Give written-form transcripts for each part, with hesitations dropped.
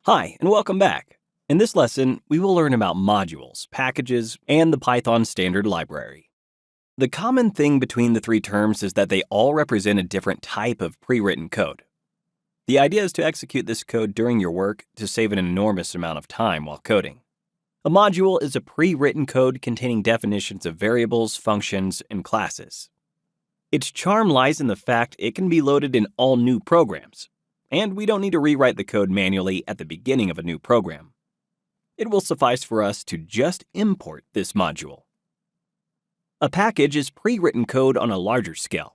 Hi, and welcome back. In this lesson, we will learn about modules, packages, and the Python standard library. The common thing between the three terms is that they all represent a different type of pre-written code. The idea is to execute this code during your work to save an enormous amount of time while coding. A module is a pre-written code containing definitions of variables, functions, and classes. Its charm lies in the fact it can be loaded in all new programs, and we don't need to rewrite the code manually at the beginning of a new program. It will suffice for us to just import this module. A package is pre-written code on a larger scale.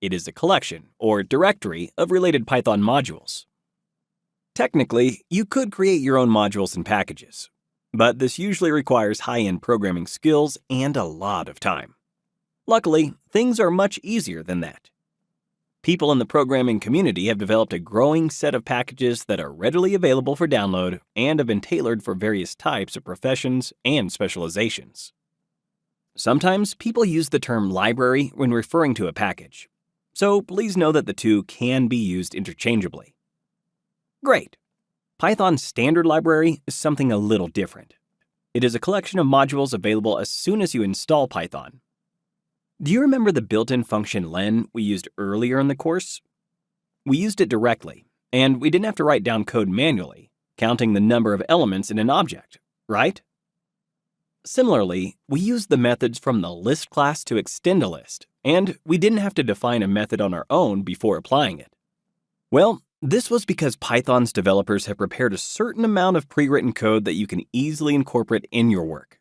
It is a collection, or directory, of related Python modules. Technically, you could create your own modules and packages, but this usually requires high-end programming skills and a lot of time. Luckily, things are much easier than that. People in the programming community have developed a growing set of packages that are readily available for download and have been tailored for various types of professions and specializations. Sometimes people use the term library when referring to a package, so please know that the two can be used interchangeably. Great! Python's standard library is something a little different. It is a collection of modules available as soon as you install Python. Do you remember the built-in function len we used earlier in the course? We used it directly, and we didn't have to write down code manually, counting the number of elements in an object, right? Similarly, we used the methods from the list class to extend a list, and we didn't have to define a method on our own before applying it. Well, this was because Python's developers have prepared a certain amount of pre-written code that you can easily incorporate in your work.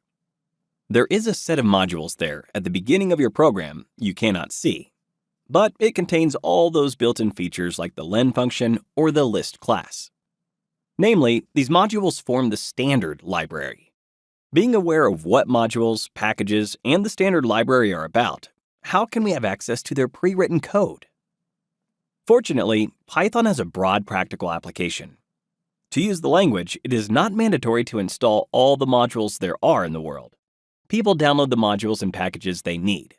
There is a set of modules there at the beginning of your program you cannot see, but it contains all those built-in features like the len function or the list class. Namely, these modules form the standard library. Being aware of what modules, packages, and the standard library are about, how can we have access to their pre-written code? Fortunately, Python has a broad practical application. To use the language, it is not mandatory to install all the modules there are in the world. People download the modules and packages they need.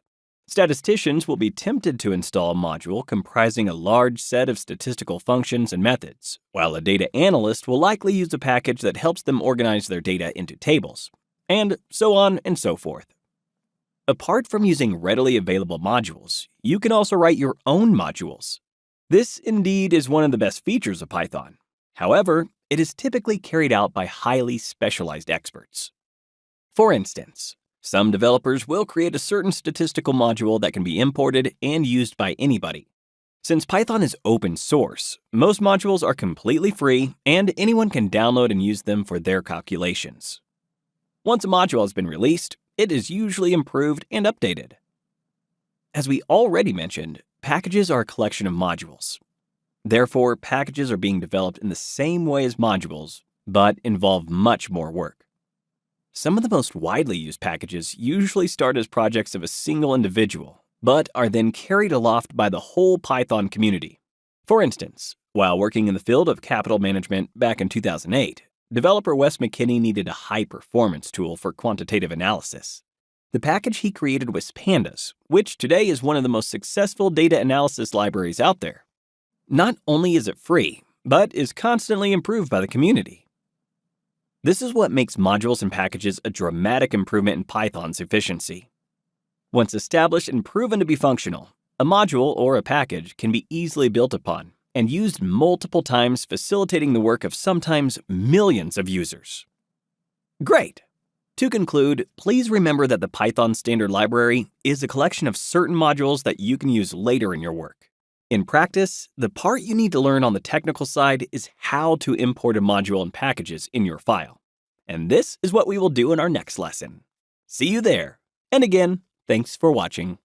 Statisticians will be tempted to install a module comprising a large set of statistical functions and methods, while a data analyst will likely use a package that helps them organize their data into tables, and so on and so forth. Apart from using readily available modules, you can also write your own modules. This indeed is one of the best features of Python. However, it is typically carried out by highly specialized experts. For instance, some developers will create a certain statistical module that can be imported and used by anybody. Since Python is open source, most modules are completely free and anyone can download and use them for their calculations. Once a module has been released, it is usually improved and updated. As we already mentioned, packages are a collection of modules. Therefore, packages are being developed in the same way as modules, but involve much more work. Some of the most widely used packages usually start as projects of a single individual, but are then carried aloft by the whole Python community. For instance, while working in the field of capital management back in 2008, developer Wes McKinney needed a high-performance tool for quantitative analysis. The package he created was Pandas, which today is one of the most successful data analysis libraries out there. Not only is it free, but is constantly improved by the community. This is what makes modules and packages a dramatic improvement in Python's efficiency. Once established and proven to be functional, a module or a package can be easily built upon and used multiple times, facilitating the work of sometimes millions of users. Great! To conclude, please remember that the Python standard library is a collection of certain modules that you can use later in your work. In practice, the part you need to learn on the technical side is how to import a module and packages in your file. And this is what we will do in our next lesson. See you there. And again, thanks for watching.